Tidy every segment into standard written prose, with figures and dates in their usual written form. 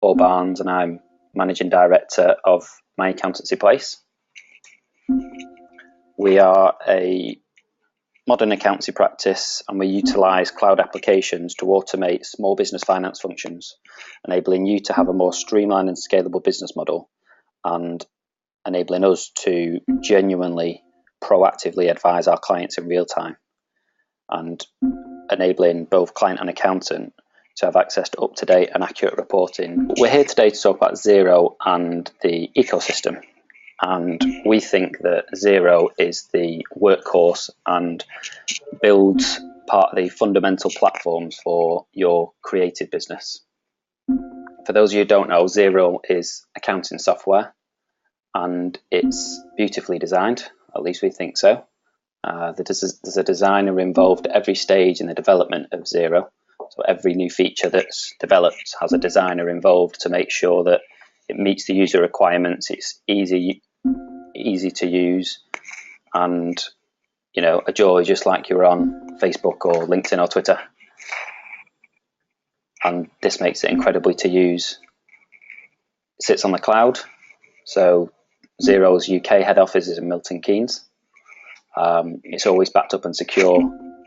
Paul Barnes, and I'm Managing Director of My Accountancy Place. We are a modern accountancy practice, and we utilise cloud applications to automate small business finance functions, enabling you to have a more streamlined and scalable business model, and enabling us to genuinely proactively advise our clients in real time, and enabling both client and accountant to have access to up-to-date and accurate reporting. We're here today to talk about Xero and the ecosystem, and we think that Xero is the workhorse and builds part of the fundamental platforms for your creative business. For those of you who don't know, Xero is accounting software, and it's beautifully designed, at least we think so. There's a designer involved at every stage in the development of Xero. So every new feature that's developed has a designer involved to make sure that it meets the user requirements, it's easy to use, and a joy, just like you're on Facebook or LinkedIn or Twitter. And this makes it incredibly to use. It sits on the cloud, so Xero's UK head office is in Milton Keynes. It's always backed up and secure,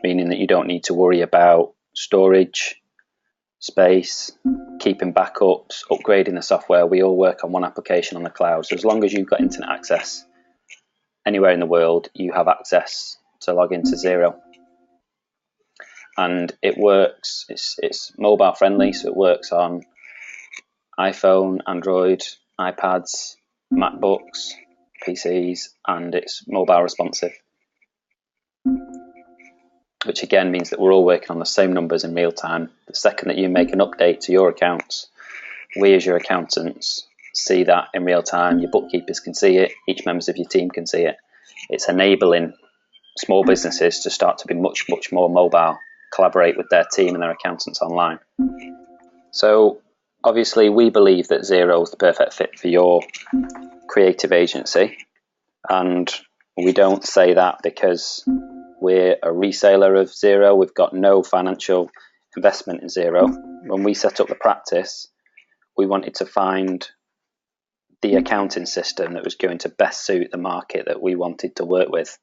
meaning that you don't need to worry about storage, space, keeping backups, upgrading the software. We all work on one application on the cloud. So as long as you've got internet access anywhere in the world, you have access to log into Xero. And it works, it's mobile friendly, so it works on iPhone, Android, iPads, MacBooks, PCs, and it's mobile responsive, which again means that we're all working on the same numbers in real time. The second that you make an update to your accounts, we as your accountants see that in real time. Your bookkeepers can see it, each members of your team can see it. It's enabling small businesses to start to be much more mobile, collaborate with their team and their accountants online. So obviously we believe that Xero is the perfect fit for your creative agency, and we don't say that because we're a reseller of Xero. We've got no financial investment in Xero. When we set up the practice, we wanted to find the accounting system that was going to best suit the market that we wanted to work with,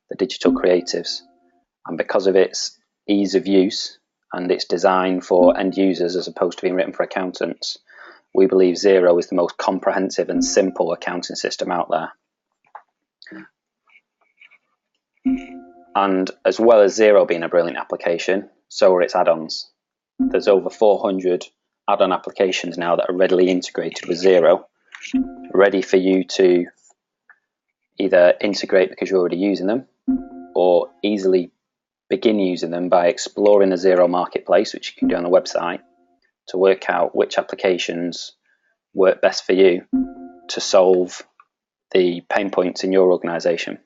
the digital creatives. And because of its ease of use and its design for end users as opposed to being written for accountants, we believe Xero is the most comprehensive and simple accounting system out there. And as well as Xero being a brilliant application, so are its add-ons. There's over 400 add-on applications now that are readily integrated with Xero, ready for you to either integrate because you're already using them, or easily begin using them by exploring the Xero marketplace, which you can do on the website, to work out which applications work best for you to solve the pain points in your organisation.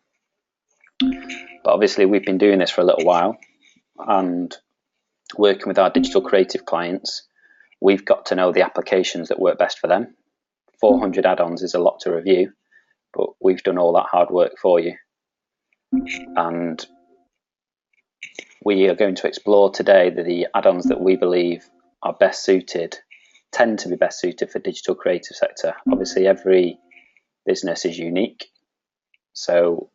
But obviously we've been doing this for a little while, and working with our digital creative clients, we've got to know the applications that work best for them. 400 add-ons is a lot to review, but we've done all that hard work for you. And we are going to explore today the add-ons that we believe are tend to be best suited for digital creative sector. Obviously every business is unique, so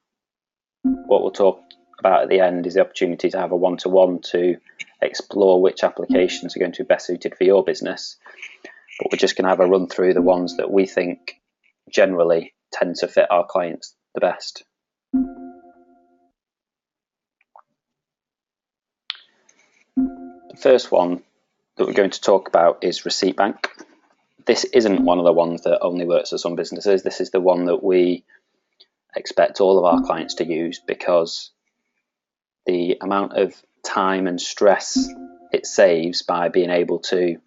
what we'll talk about at the end is the opportunity to have a one-to-one to explore which applications are going to be best suited for your business. But we're just going to have a run through the ones that we think generally tend to fit our clients the best. The first one that we're going to talk about is Receipt Bank. This isn't one of the ones that only works for some businesses. This is the one that we expect all of our clients to use, because the amount of time and stress it saves by being able to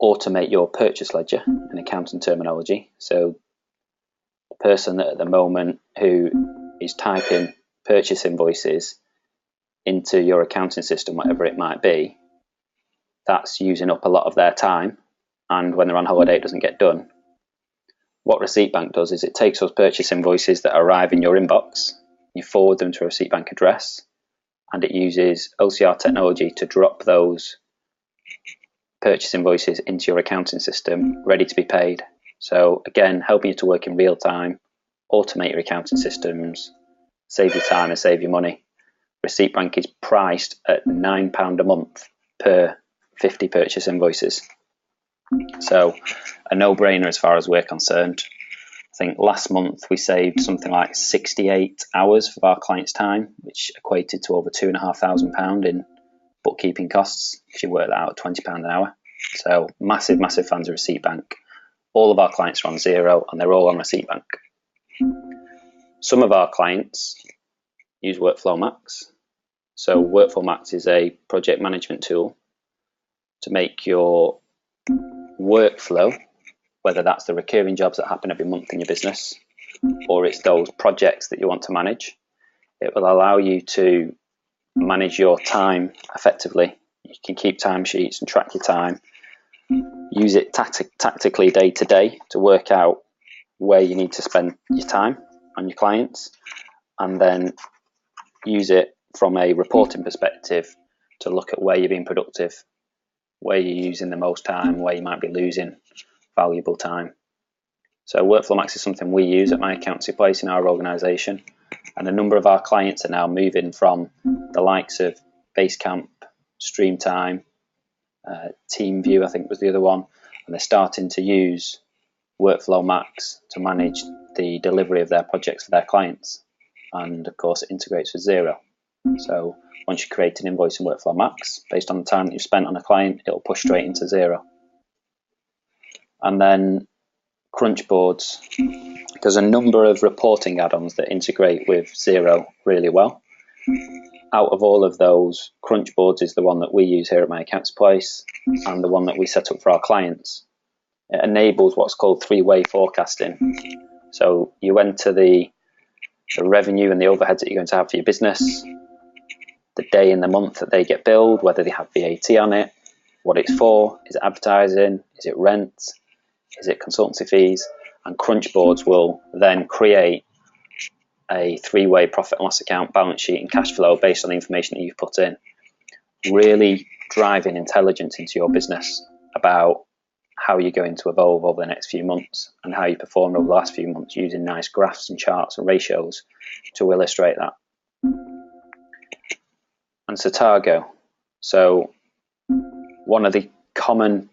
automate your purchase ledger in accounting terminology. So the person that at the moment who is typing purchase invoices into your accounting system, whatever it might be, that's using up a lot of their time, and when they're on holiday it doesn't get done. What Receipt Bank does is it takes those purchase invoices that arrive in your inbox, you forward them to a Receipt Bank address, and it uses OCR technology to drop those purchase invoices into your accounting system, ready to be paid. So again, helping you to work in real time, automate your accounting systems, save your time and save your money. Receipt Bank is priced at £9 a month per 50 purchase invoices. So a no-brainer as far as we're concerned. I think last month we saved something like 68 hours of our clients' time, which equated to over £2,500 in bookkeeping costs, if you work that out, £20 an hour. So massive fans of Receipt Bank. All of our clients are on Xero and they're all on Receipt Bank. Some of our clients use Workflow Max. So Workflow Max is a project management tool to make your workflow, whether that's the recurring jobs that happen every month in your business or it's those projects that you want to manage, it will allow you to manage your time effectively. You can keep timesheets and track your time, use it tactically day to day to work out where you need to spend your time on your clients, and then use it from a reporting perspective to look at where you're being productive, where you're using the most time, where you might be losing valuable time. So Workflow Max is something we use at my accountancy place in our organisation, and a number of our clients are now moving from the likes of Basecamp, Streamtime, TeamView I think was the other one, and they're starting to use Workflow Max to manage the delivery of their projects for their clients, and of course it integrates with Xero. So once you create an invoice in Workflow Max, based on the time that you've spent on a client, it'll push straight into Xero. And then crunch boards. There's a number of reporting add-ons that integrate with Xero really well. Out of all of those, crunch boards is the one that we use here at my accounts place and the one that we set up for our clients. It enables what's called three-way forecasting. So you enter the revenue and the overheads that you're going to have for your business, the day in the month that they get billed, whether they have VAT on it, what it's for, is it advertising, is it rent, is it consultancy fees, and crunch boards will then create a three-way profit and loss account, balance sheet and cash flow based on the information that you've put in, really driving intelligence into your business about how you're going to evolve over the next few months and how you performed over the last few months, using nice graphs and charts and ratios to illustrate that. And Satago. So one of the common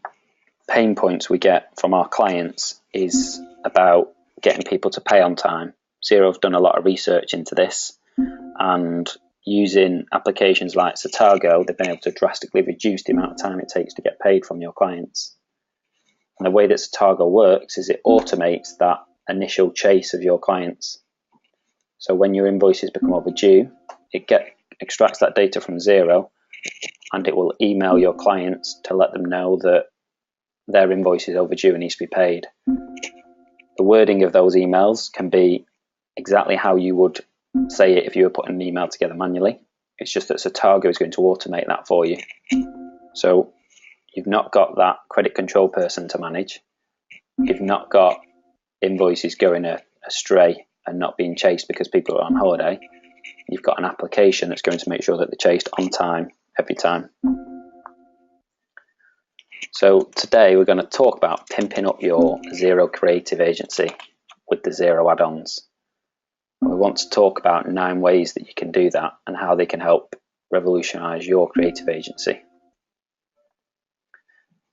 pain points we get from our clients is about getting people to pay on time. Xero's done a lot of research into this, and using applications like Satago, they've been able to drastically reduce the amount of time it takes to get paid from your clients. And the way that Satago works is it automates that initial chase of your clients. So when your invoices become overdue, it extracts that data from Xero and it will email your clients to let them know that their invoice is overdue and needs to be paid. The wording of those emails can be exactly how you would say it if you were putting an email together manually. It's just that Satago is going to automate that for you. So you've not got that credit control person to manage. You've not got invoices going astray and not being chased because people are on holiday. You've got an application that's going to make sure that they're chased on time, every time. So today we're going to talk about pimping up your Xero creative agency with the Xero add-ons. We want to talk about 9 ways that you can do that and how they can help revolutionize your creative agency.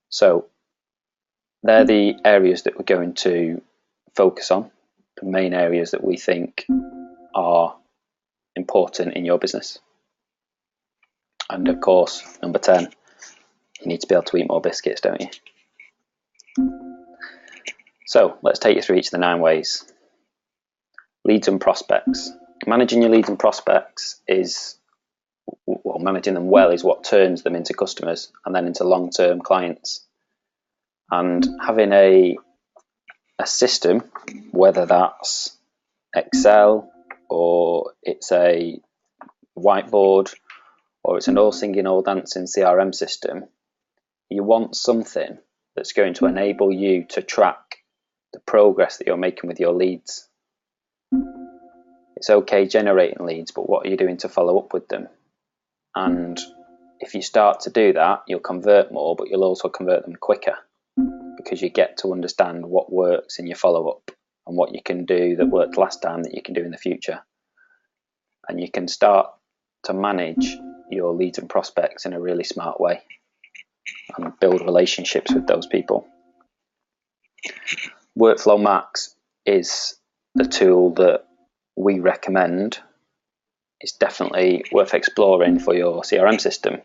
So they're the areas that we're going to focus on, the main areas that we think are important in your business. And of course, number 10, you need to be able to eat more biscuits, don't you? So let's take you through each of the 9 ways. Leads and prospects. Managing your leads and prospects is, well, managing them well is what turns them into customers and then into long-term clients. And having a system, whether that's Excel or it's a whiteboard or it's an all singing, all dancing CRM system, you want something that's going to enable you to track the progress that you're making with your leads. It's okay generating leads, but what are you doing to follow up with them? And if you start to do that, you'll convert more, but you'll also convert them quicker, because you get to understand what works in your follow-up and what you can do that worked last time that you can do in the future. And you can start to manage your leads and prospects in a really smart way and build relationships with those people. Workflow Max is the tool that we recommend. It's definitely worth exploring for your CRM system.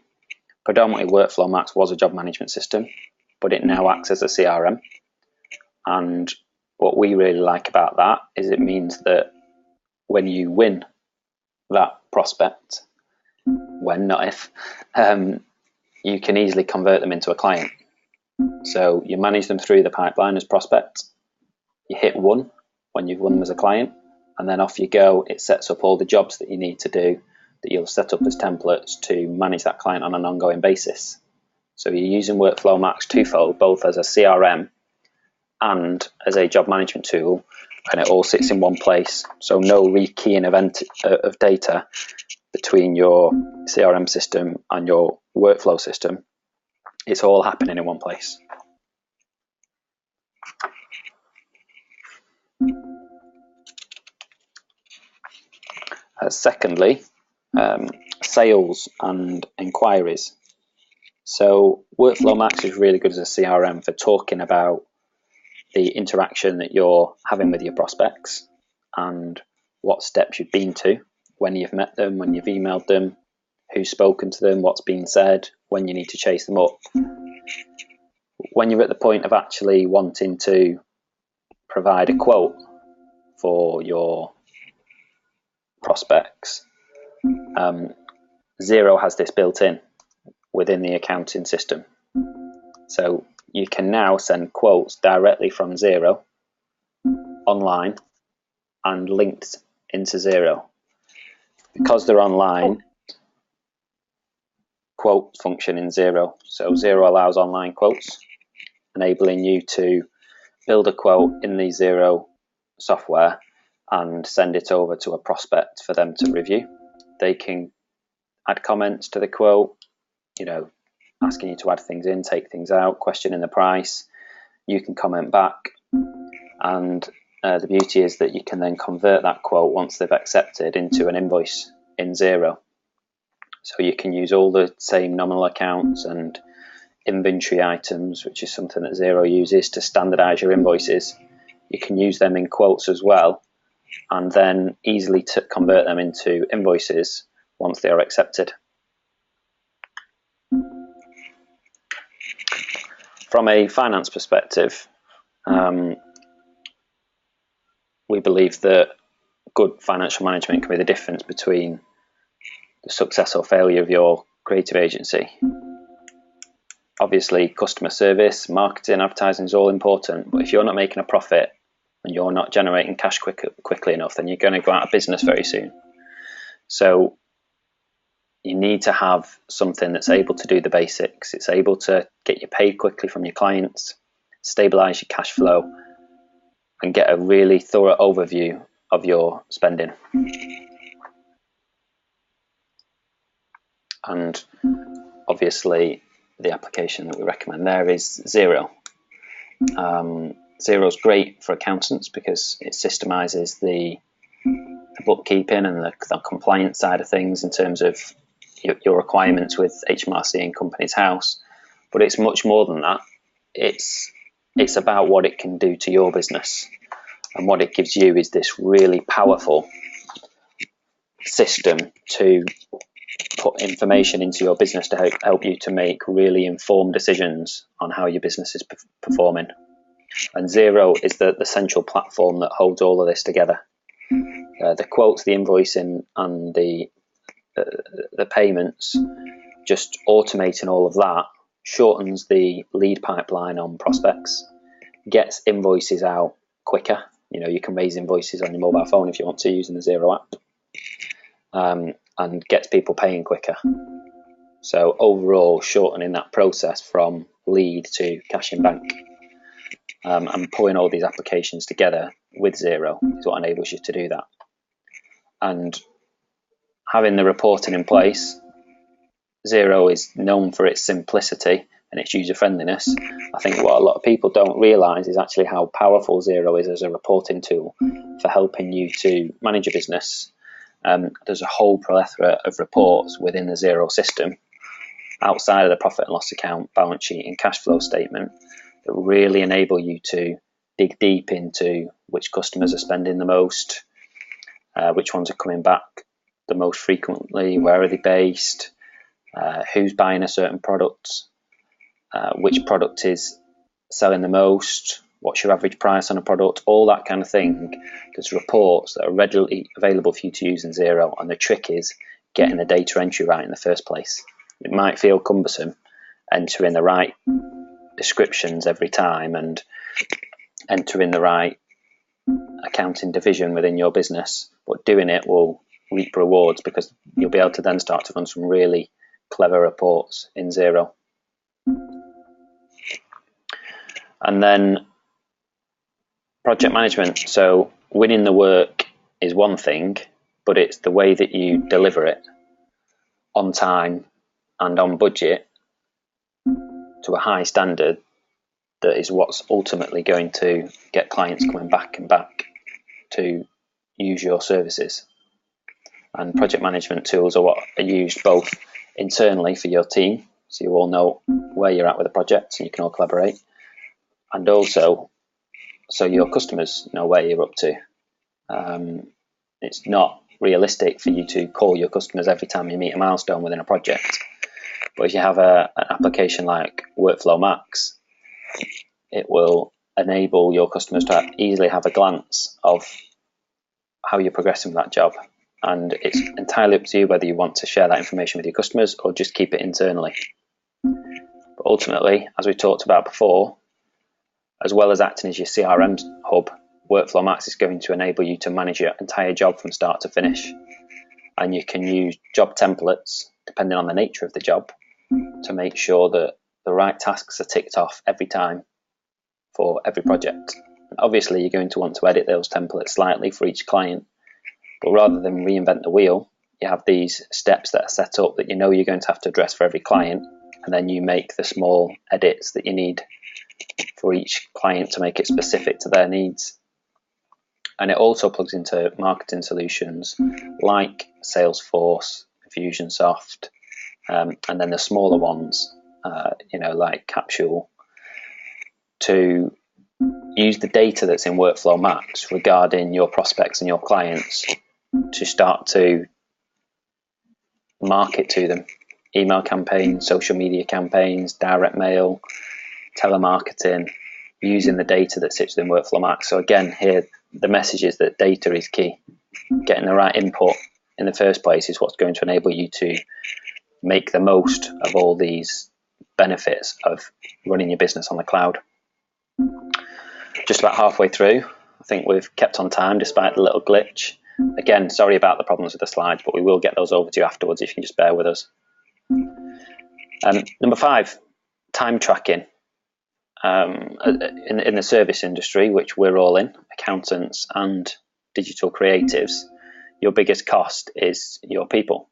Predominantly, Workflow Max was a job management system, but it now acts as a CRM. And what we really like about that is it means that when you win that prospect, when, not if, you can easily convert them into a client. So you manage them through the pipeline as prospects. You hit one when you've won them as a client, and then off you go. It sets up all the jobs that you need to do that you'll set up as templates to manage that client on an ongoing basis. So you're using Workflow Max twofold, both as a CRM and as a job management tool, and it all sits in one place. So no rekeying of data between your CRM system and your workflow system. It's all happening in one place. Secondly, sales and inquiries. So Workflow Max is really good as a CRM for talking about the interaction that you're having with your prospects and what steps you've been to, when you've met them, when you've emailed them, who's spoken to them, what's been said, when you need to chase them up. When you're at the point of actually wanting to provide a quote for your prospects, Xero has this built in within the accounting system. So you can now send quotes directly from Xero online and linked into Xero. Because they're online, quote function in Xero. So Xero allows online quotes, enabling you to build a quote in the Xero software and send it over to a prospect for them to review. They can add comments to the quote, asking you to add things in, take things out, questioning the price. You can comment back, and the beauty is that you can then convert that quote once they've accepted into an invoice in Xero. So you can use all the same nominal accounts and inventory items, which is something that Xero uses to standardize your invoices. You can use them in quotes as well, and then easily convert them into invoices once they are accepted. From a finance perspective, we believe that good financial management can be the difference between the success or failure of your creative agency. Obviously, customer service, marketing, advertising is all important, but if you're not making a profit and you're not generating cash quickly enough, then you're going to go out of business very soon. So you need to have something that's able to do the basics. It's able to get you paid quickly from your clients, stabilize your cash flow, and get a really thorough overview of your spending. And obviously, the application that we recommend there is Xero. Xero is great for accountants because it systemizes the bookkeeping and the compliance side of things in terms of your requirements with HMRC and Companies House, but it's much more than that. It's about what it can do to your business, and what it gives you is this really powerful system to put information into your business to help you to make really informed decisions on how your business is performing. And Xero is the central platform that holds all of this together. The quotes, the invoicing, and the payments, just automating all of that shortens the lead pipeline on prospects, gets invoices out quicker. You can raise invoices on your mobile phone if you want to using the Xero app, and gets people paying quicker. So overall, shortening that process from lead to cash in bank, and pulling all these applications together with Xero is what enables you to do that. And having the reporting in place Xero is known for its simplicity and its user friendliness, I think what a lot of people don't realise is actually how powerful Xero is as a reporting tool for helping you to manage a business. There's a whole plethora of reports within the Xero system outside of the profit and loss account, balance sheet and cash flow statement that really enable you to dig deep into which customers are spending the most, which ones are coming back the most frequently, where are they based, who's buying a certain product, which product is selling the most, what's your average price on a product, all that kind of thing. There's reports that are readily available for you to use in Xero, and the trick is getting the data entry right in the first place. It might feel cumbersome entering the right descriptions every time and entering the right accounting division within your business, but doing it will reap rewards because you'll be able to then start to run some really clever reports in Xero. And then project management. So winning the work is one thing, but it's the way that you deliver it on time and on budget to a high standard that is what's ultimately going to get clients coming back and back to use your services. And project management tools are what are used both internally for your team, so you all know where you're at with the project and you can all collaborate, and also so your customers know where you're up to. It's not realistic for you to call your customers every time you meet a milestone within a project, but if you have an application like Workflow Max, it will enable your customers to easily have a glance of how you're progressing with that job, and it's entirely up to you whether you want to share that information with your customers or just keep it internally. But ultimately, as we talked about before, as well as acting as your CRM hub, Workflow Max is going to enable you to manage your entire job from start to finish, and you can use job templates depending on the nature of the job to make sure that the right tasks are ticked off every time for every project. And obviously, you're going to want to edit those templates slightly for each client, but rather than reinvent the wheel, you have these steps that are set up that you know you're going to have to address for every client, and then you make the small edits that you need for each client to make it specific to their needs. And it also plugs into marketing solutions like Salesforce, Infusionsoft, and then the smaller ones, like Capsule, to use the data that's in Workflow Max regarding your prospects and your clients to start to market to them. Email campaigns, social media campaigns, direct mail, telemarketing, using the data that sits within Workflow Max. So again, here the message is that data is key. Getting the right input in the first place is what's going to enable you to make the most of all these benefits of running your business on the cloud. Just about halfway through. I think we've kept on time despite the little glitch. Again, sorry about the problems with the slides, but we will get those over to you afterwards if you can just bear with us. Number 5, time tracking. In the service industry, which we're all in, accountants and digital creatives, your biggest cost is your people.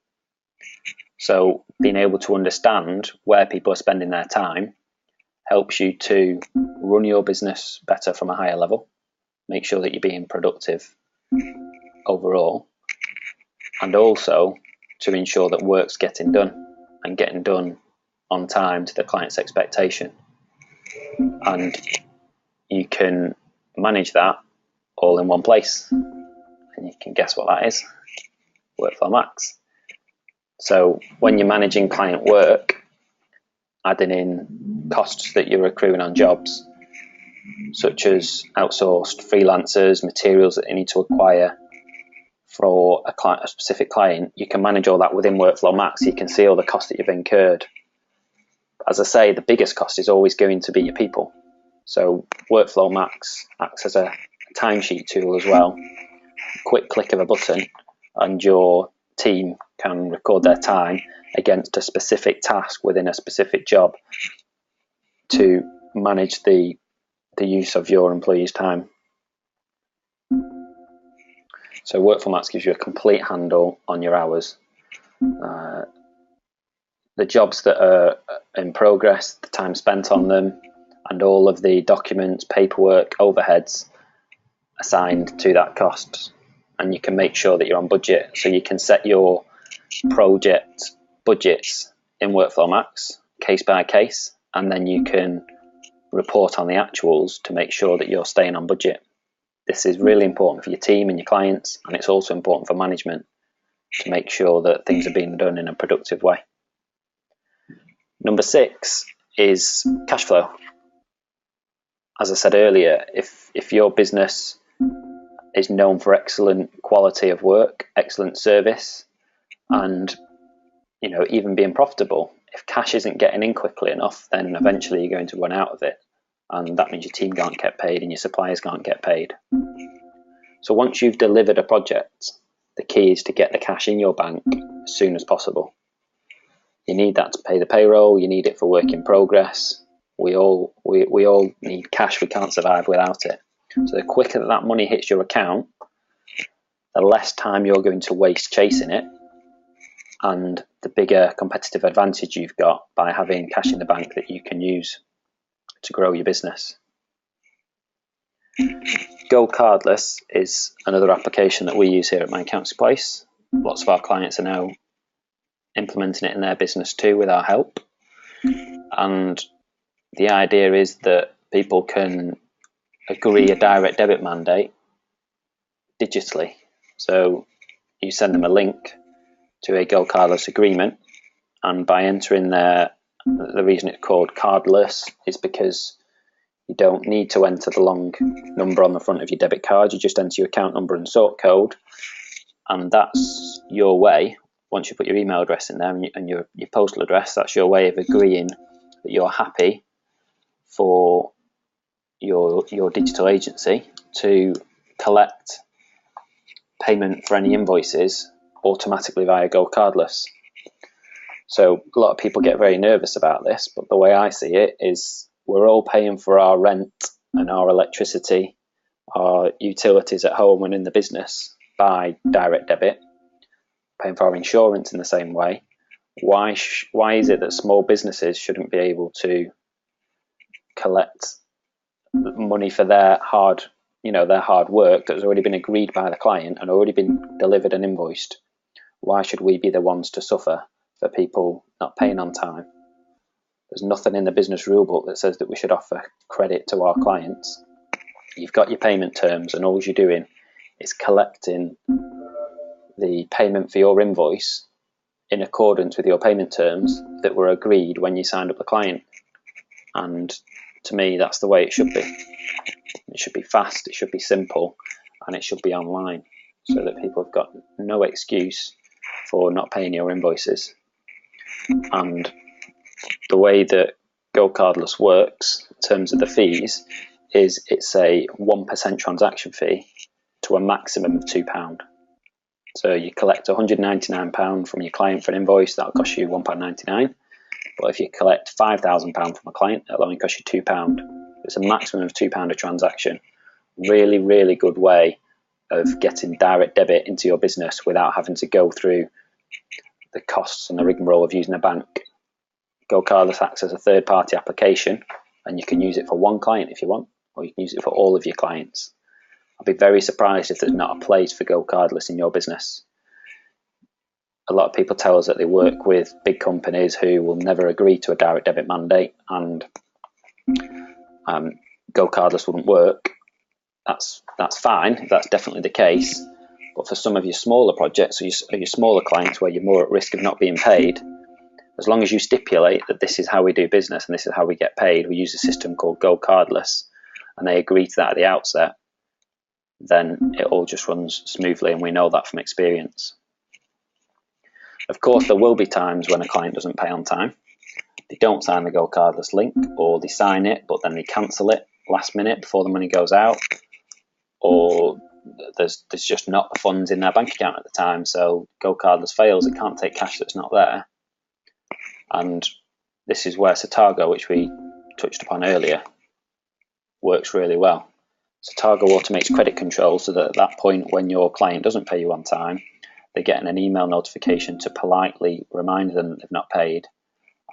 So being able to understand where people are spending their time helps you to run your business better from a higher level, make sure that you're being productive overall, and also to ensure that work's getting done and getting done on time to the client's expectation. And you can manage that all in one place, and you can guess what that is: Workflow Max. So when you're managing client work, adding in costs that you're accruing on jobs, such as outsourced freelancers, materials that you need to acquire for a specific client, you can manage all that within Workflow Max. You can see all the costs that you've incurred. As I say, the biggest cost is always going to be your people. So Workflow Max acts as a timesheet tool as well. Quick click of a button and your team can record their time against a specific task within a specific job to manage the use of your employees' time. So Workflow Max gives you a complete handle on your hours. the jobs that are in progress, the time spent on them, and all of the documents, paperwork, overheads assigned to that cost. And you can make sure that you're on budget. So you can set your project budgets in Workflow Max, case by case, and then you can report on the actuals to make sure that you're staying on budget. This is really important for your team and your clients, and it's also important for management to make sure that things are being done in a productive way. Number 6 is cash flow. As I said earlier, if your business is known for excellent quality of work, excellent service, and even being profitable, if cash isn't getting in quickly enough, then eventually you're going to run out of it, and that means your team can't get paid and your suppliers can't get paid. So once you've delivered a project, the key is to get the cash in your bank as soon as possible. You need that to pay the payroll, you need it for work in progress. We all need cash, we can't survive without it. So the quicker that money hits your account, the less time you're going to waste chasing it, and the bigger competitive advantage you've got by having cash in the bank that you can use to grow your business. Go Cardless is another application that we use here at My Accountancy Place. Lots of our clients are now implementing it in their business too with our help. And the idea is that people can agree a direct debit mandate digitally. So you send them a link to a Go Cardless agreement, and by entering the reason it's called cardless is because you don't need to enter the long number on the front of your debit card. You just enter your account number and sort code, and that's your way. Once you put your email address in there and your postal address, that's your way of agreeing that you're happy for your digital agency to collect payment for any invoices automatically via Go Cardless. So a lot of people get very nervous about this, but the way I see it is we're all paying for our rent and our electricity, our utilities at home and in the business by direct debit, paying for our insurance in the same way. Why is it that small businesses shouldn't be able to collect money for their hard work that's already been agreed by the client and already been delivered and invoiced? Why should we be the ones to suffer for people not paying on time? There's nothing in the business rulebook that says that we should offer credit to our clients. You've got your payment terms, and all you're doing is collecting the payment for your invoice in accordance with your payment terms that were agreed when you signed up the client. And to me, that's the way it should be. It should be fast, it should be simple, and it should be online, so that people have got no excuse for not paying your invoices. And the way that Go Cardless works in terms of the fees is it's a 1% transaction fee to a maximum of £2. So you collect £199 from your client for an invoice, that'll cost you £1.99. But if you collect £5,000 from a client, it'll only cost you £2. It's a maximum of £2 a transaction. Really, really good way of getting direct debit into your business without having to go through the costs and the rigmarole of using a bank. Go Cardless acts as a third-party application, and you can use it for one client if you want, or you can use it for all of your clients. I'd be very surprised if there's not a place for Go Cardless in your business. A lot of people tell us that they work with big companies who will never agree to a direct debit mandate, and Go Cardless wouldn't work. That's fine, that's definitely the case. But for some of your smaller projects or your smaller clients where you're more at risk of not being paid, as long as you stipulate that this is how we do business and this is how we get paid, we use a system called Go Cardless, and they agree to that at the outset, then it all just runs smoothly, and we know that from experience. Of course, there will be times when a client doesn't pay on time. They don't sign the Go Cardless link, or they sign it but then they cancel it last minute before the money goes out, or there's just not the funds in their bank account at the time, so Go Cardless fails. It can't take cash that's not there. And this is where Satago, which we touched upon earlier, works really well. Satago automates credit control so that at that point when your client doesn't pay you on time, they're getting an email notification to politely remind them that they've not paid,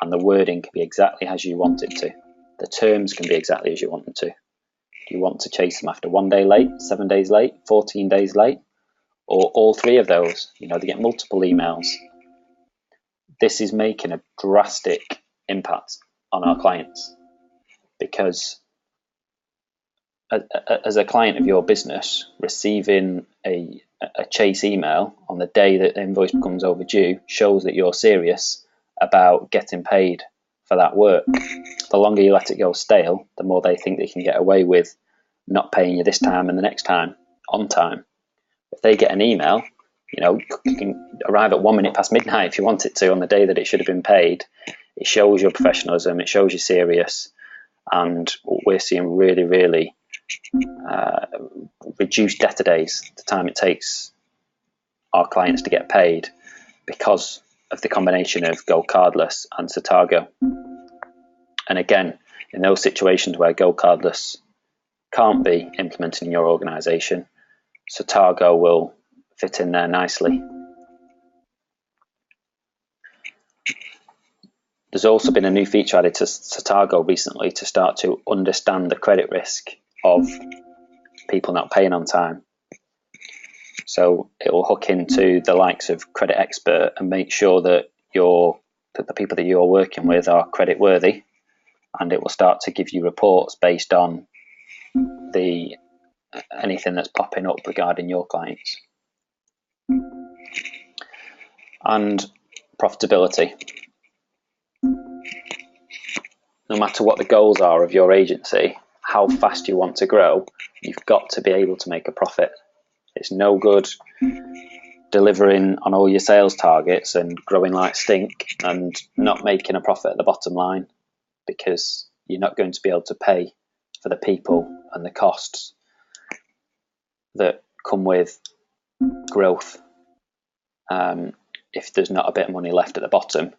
and the wording can be exactly as you want it to. The terms can be exactly as you want them to. Do you want to chase them after 1 day late, 7 days late, 14 days late, or all three of those? You know, they get multiple emails. This is making a drastic impact on our clients, because as a client of your business, receiving a chase email on the day that the invoice becomes overdue shows that you're serious about getting paid for that work. The longer you let it go stale, the more they think they can get away with not paying you this time and the next time on time. If they get an email, you know, you can arrive at 1 minute past midnight if you want it to on the day that it should have been paid. It shows your professionalism, it shows you're serious, and we're seeing really, really reduced debtor days, the time it takes our clients to get paid, because of the combination of Go Cardless and Satago. And again, in those situations where Go Cardless can't be implemented in your organisation, Satago will fit in there nicely. There's also been a new feature added to Satago recently to start to understand the credit risk of people not paying on time. So it will hook into the likes of Credit Expert and make sure that the people that you're working with are credit worthy, and it will start to give you reports based on anything that's popping up regarding your clients. And profitability. No matter what the goals are of your agency, how fast you want to grow, you've got to be able to make a profit. It's no good delivering on all your sales targets and growing like stink and not making a profit at the bottom line, because you're not going to be able to pay for the people and the costs that come with growth if there's not a bit of money left at the bottom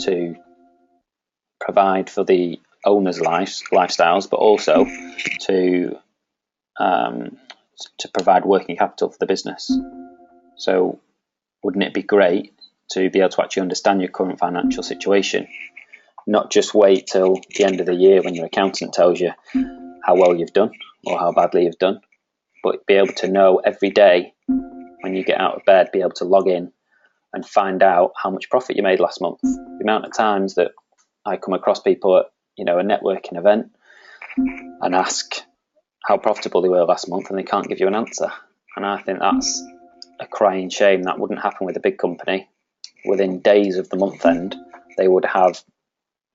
to provide for the owners' lifestyles, but also to provide working capital for the business. So wouldn't it be great to be able to actually understand your current financial situation, not just wait till the end of the year when your accountant tells you how well you've done or how badly you've done, but be able to know every day when you get out of bed, be able to log in and find out how much profit you made last month. The amount of times that I come across people at, you know, a networking event and ask how profitable they were last month, and they can't give you an answer. And I think that's a crying shame. That wouldn't happen with a big company. Within days of the month end, they would have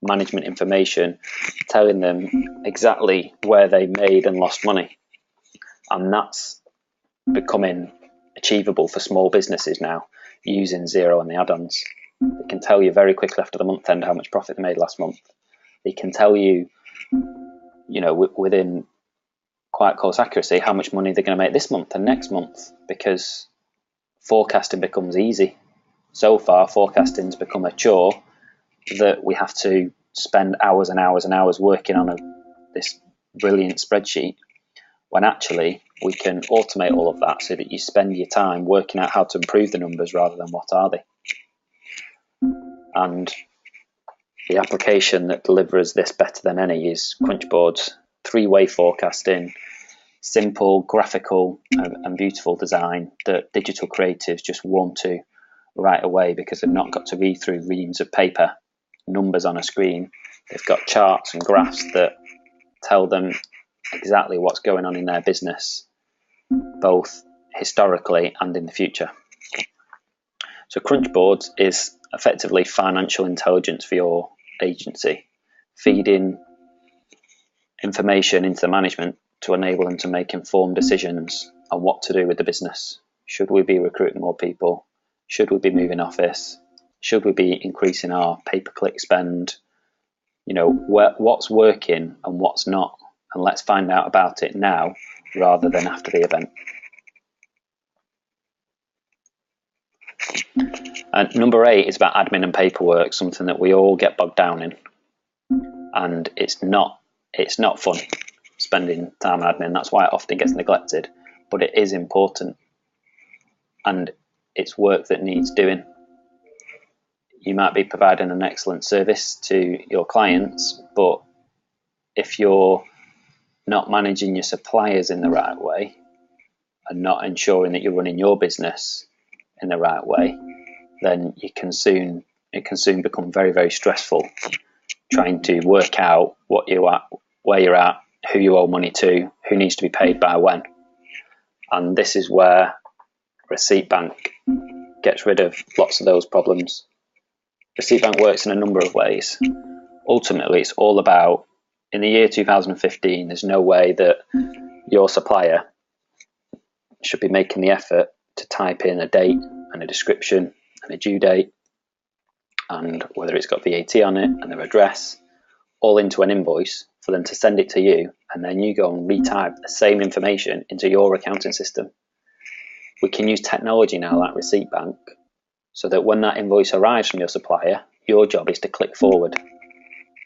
management information telling them exactly where they made and lost money. And that's becoming achievable for small businesses now, using Xero and the add-ons. They can tell you very quickly after the month end how much profit they made last month. They can tell you, you know, within quite close accuracy how much money they're going to make this month and next month, because forecasting becomes easy. So far, forecasting's become a chore that we have to spend hours and hours and hours working on this brilliant spreadsheet, when actually we can automate all of that so that you spend your time working out how to improve the numbers rather than what are they. And the application that delivers this better than any is Crunchboard's three-way forecasting, simple, graphical and beautiful design that digital creatives just want to right away, because they've not got to read through reams of paper, numbers on a screen. They've got charts and graphs that tell them exactly what's going on in their business, both historically and in the future. So Crunchboard is effectively financial intelligence for your agency, feeding information into the management to enable them to make informed decisions on what to do with the business. Should we be recruiting more people? Should we be moving office? Should we be increasing our pay-per-click spend? You know, what's working and what's not, and let's find out about it now rather than after the event. And number 8 is about admin and paperwork, something that we all get bogged down in, and it's not fun spending time on admin. That's why it often gets neglected, but it is important, and it's work that needs doing. you might be providing an excellent service to your clients, but if you're not managing your suppliers in the right way and not ensuring that you're running your business in the right way, then it can soon become very, very stressful trying to work out what you are, where you're at, who you owe money to, who needs to be paid by when. And this is where Receipt Bank gets rid of lots of those problems. Receipt Bank works in a number of ways. Ultimately, it's all about, in the year 2015, there's no way that your supplier should be making the effort to type in a date and a description and a due date and whether it's got VAT on it and their address all into an invoice for them to send it to you, and then you go and retype the same information into your accounting system. We can use technology now like Receipt Bank so that when that invoice arrives from your supplier, your job is to click forward,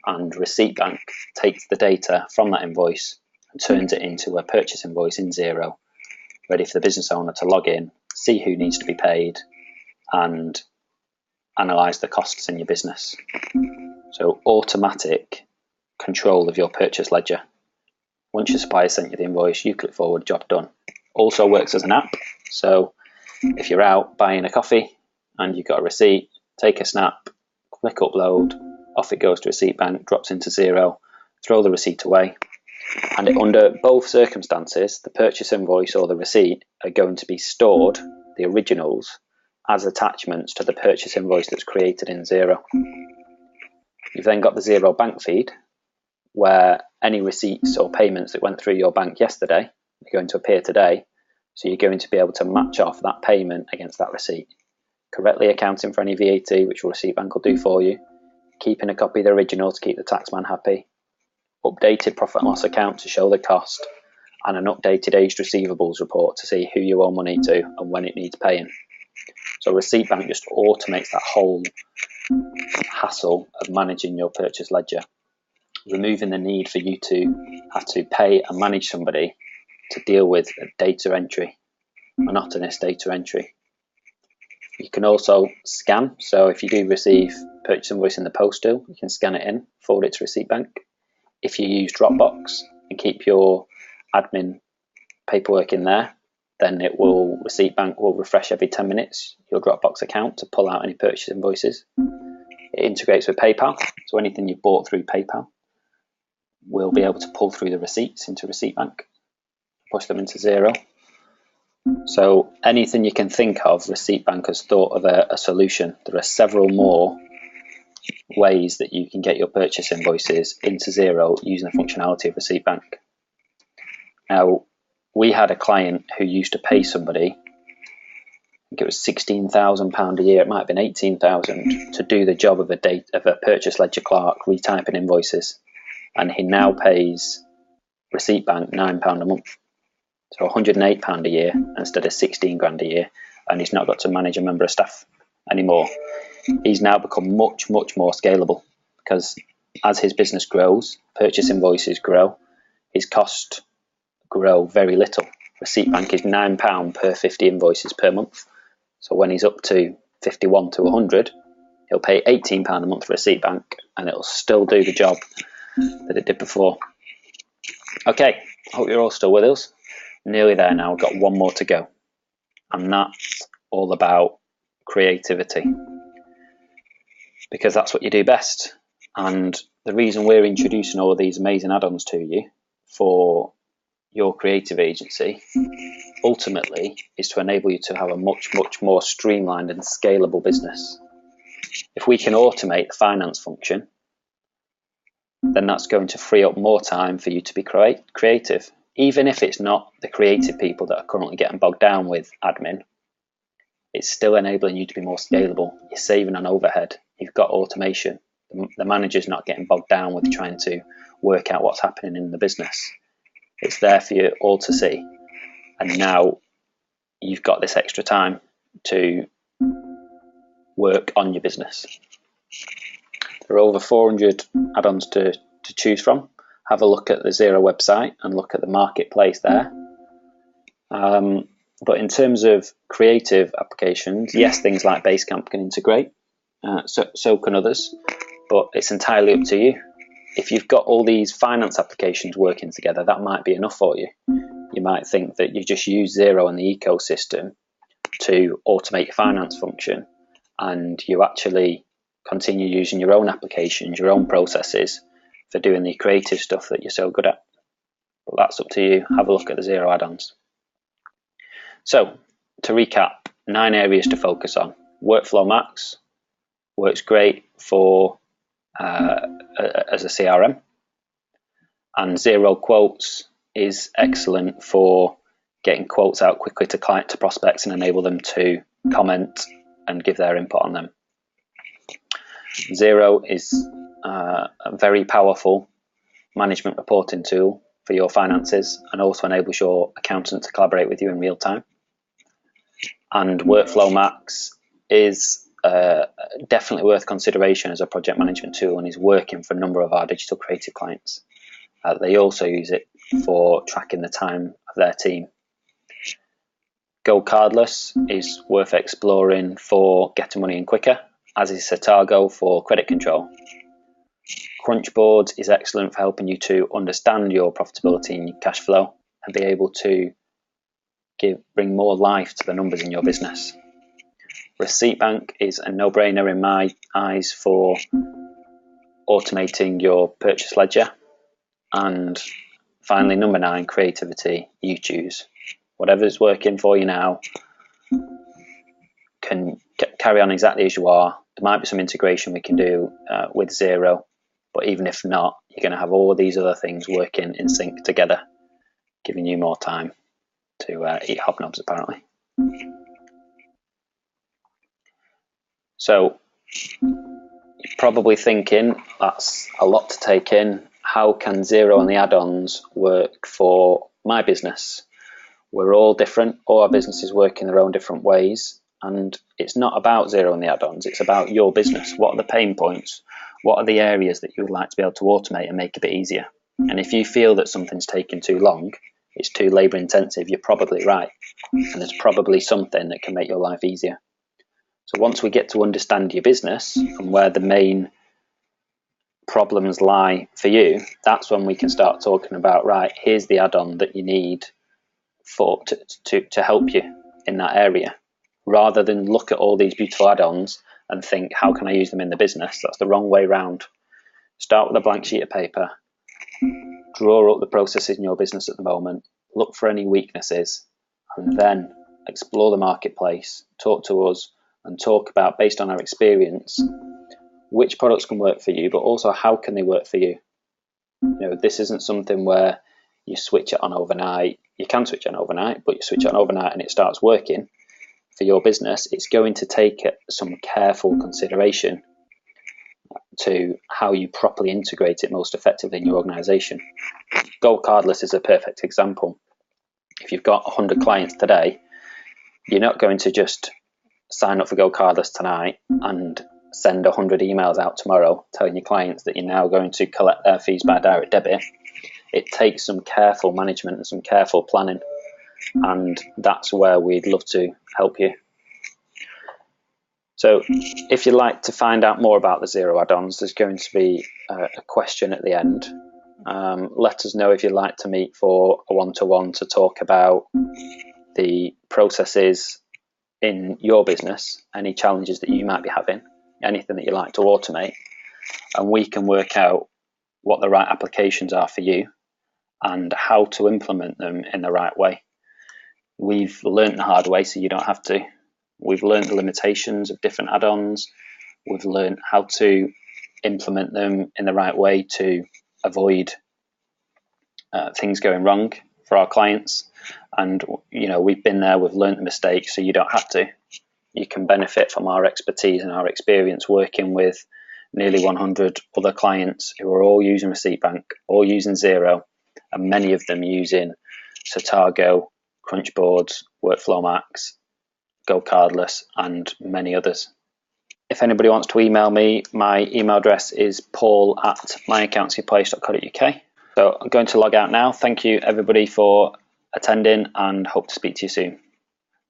and Receipt Bank takes the data from that invoice and turns it into a purchase invoice in Xero, ready for the business owner to log in, see who needs to be paid, and analyse the costs in your business. So automatic control of your purchase ledger. Once your supplier sent you the invoice, you click forward, job done. Also works as an app. So if you're out buying a coffee and you've got a receipt, take a snap, click upload, off it goes to Receipt Bank, drops into Xero, throw the receipt away. And under both circumstances, the purchase invoice or the receipt are going to be stored, the originals, as attachments to the purchase invoice that's created in Xero. You've then got the Xero bank feed, where any receipts or payments that went through your bank yesterday are going to appear today. So you're going to be able to match off that payment against that receipt, correctly accounting for any VAT, which Receipt Bank will do for you, keeping a copy of the original to keep the taxman happy, updated profit and loss account to show the cost, and an updated aged receivables report to see who you owe money to and when it needs paying. So Receipt Bank just automates that whole hassle of managing your purchase ledger, removing the need for you to have to pay and manage somebody to deal with data entry, monotonous data entry. You can also scan, so if you do receive purchase invoice in the postal, you can scan it in, forward it to Receipt Bank. If you use Dropbox and keep your admin paperwork in there, then Receipt Bank will refresh every 10 minutes your Dropbox account to pull out any purchase invoices. It integrates with PayPal, so anything you bought through PayPal will be able to pull through the receipts into Receipt Bank, push them into Xero. So anything you can think of, Receipt Bank has thought of a solution. There are several more ways that you can get your purchase invoices into Xero using the functionality of Receipt Bank. Now, we had a client who used to pay somebody, I think it was £16,000 a year, it might have been £18,000, to do the job of a purchase ledger clerk retyping invoices, and he now pays Receipt Bank £9 a month, so £108 a year instead of 16 grand a year, and he's not got to manage a member of staff anymore. He's now become much more scalable because as his business grows, purchase invoices grow, his cost grow very little. Receipt Bank is £9 per 50 invoices per month. So when he's up to 51 to 100, he'll pay £18 a month for Receipt Bank and it'll still do the job that it did before. Okay, hope you're all still with us. Nearly there now, we've got one more to go. And that's all about creativity. Because that's what you do best. And the reason we're introducing all of these amazing add-ons to you for your creative agency ultimately is to enable you to have a much more streamlined and scalable business. If we can automate the finance function, then that's going to free up more time for you to be creative. Even if it's not the creative people that are currently getting bogged down with admin, it's still enabling you to be more scalable. You're saving on overhead. You've got automation. The manager's not getting bogged down with trying to work out what's happening in the business. It's there for you all to see. And now you've got this extra time to work on your business. There are over 400 add-ons to choose from. Have a look at the Xero website and look at the marketplace there. But in terms of creative applications, yes, things like Basecamp can integrate. so can others, but it's entirely up to you. If you've got all these finance applications working together, that might be enough for you. You might think that you just use Xero and the ecosystem to automate your finance function, and you actually continue using your own applications, your own processes for doing the creative stuff that you're so good at. But that's up to you. Have a look at the Xero add-ons. So to recap, 9 areas to focus on. Workflow Max works great for as a CRM, and Xero Quotes is excellent for getting quotes out quickly to prospects and enable them to comment and give their input on them. Xero is a very powerful management reporting tool for your finances, and also enables your accountant to collaborate with you in real time. And Workflow Max is definitely worth consideration as a project management tool, and is working for a number of our digital creative clients. They also use it for tracking the time of their team. Go Cardless is worth exploring for getting money in quicker, as is Satago for credit control. Crunchboard is excellent for helping you to understand your profitability and your cash flow and be able to bring more life to the numbers in your business. Receipt Bank is a no-brainer in my eyes for automating your purchase ledger. And finally, number 9, creativity. You choose. Whatever's working for you now can carry on exactly as you are. There might be some integration we can do with Xero, but even if not, you're going to have all these other things working in sync together, giving you more time to eat hobnobs, apparently. So you're probably thinking, that's a lot to take in. How can Xero and the add-ons work for my business? We're all different. All our businesses work in their own different ways. And it's not about Xero and the add-ons. It's about your business. What are the pain points? What are the areas that you would like to be able to automate and make a bit easier? And if you feel that something's taking too long, it's too labour intensive, you're probably right. And there's probably something that can make your life easier. So once we get to understand your business and where the main problems lie for you, that's when we can start talking about, right, here's the add-on that you need to help you in that area, rather than look at all these beautiful add-ons and think, how can I use them in the business? That's the wrong way round. Start with a blank sheet of paper, draw up the processes in your business at the moment, look for any weaknesses, and then explore the marketplace, talk to us, and talk about, based on our experience, which products can work for you, but also how can they work for you. You know, this isn't something where you switch it on overnight. You can switch it on overnight, but you switch it on overnight and it starts working for your business. It's going to take some careful consideration to how you properly integrate it most effectively in your organization. Go Cardless is a perfect example. If you've got 100 clients today, you're not going to just sign up for Go Cardless tonight and send 100 emails out tomorrow telling your clients that you're now going to collect their fees by direct debit. It takes some careful management and some careful planning, and that's where we'd love to help you. So if you'd like to find out more about the Xero add-ons, there's going to be a question at the end. Let us know if you'd like to meet for a one-to-one to talk about the processes in your business, any challenges that you might be having, anything that you'd like to automate, and we can work out what the right applications are for you and how to implement them in the right way. We've learned the hard way, so you don't have to. We've learned the limitations of different add-ons. We've learned how to implement them in the right way to avoid things going wrong for our clients. And you know, we've been there, we've learned the mistakes, so you don't have to. You can benefit from our expertise and our experience working with nearly 100 other clients who are all using Receipt Bank, all using Xero, and many of them using Satago, Crunchboards, Workflow Max, Go Cardless, and many others. If anybody wants to email me, my email address is paul@myaccountancyplace.co.uk. So I'm going to log out now. Thank you everybody for attending, and hope to speak to you soon.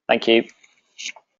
Thank you.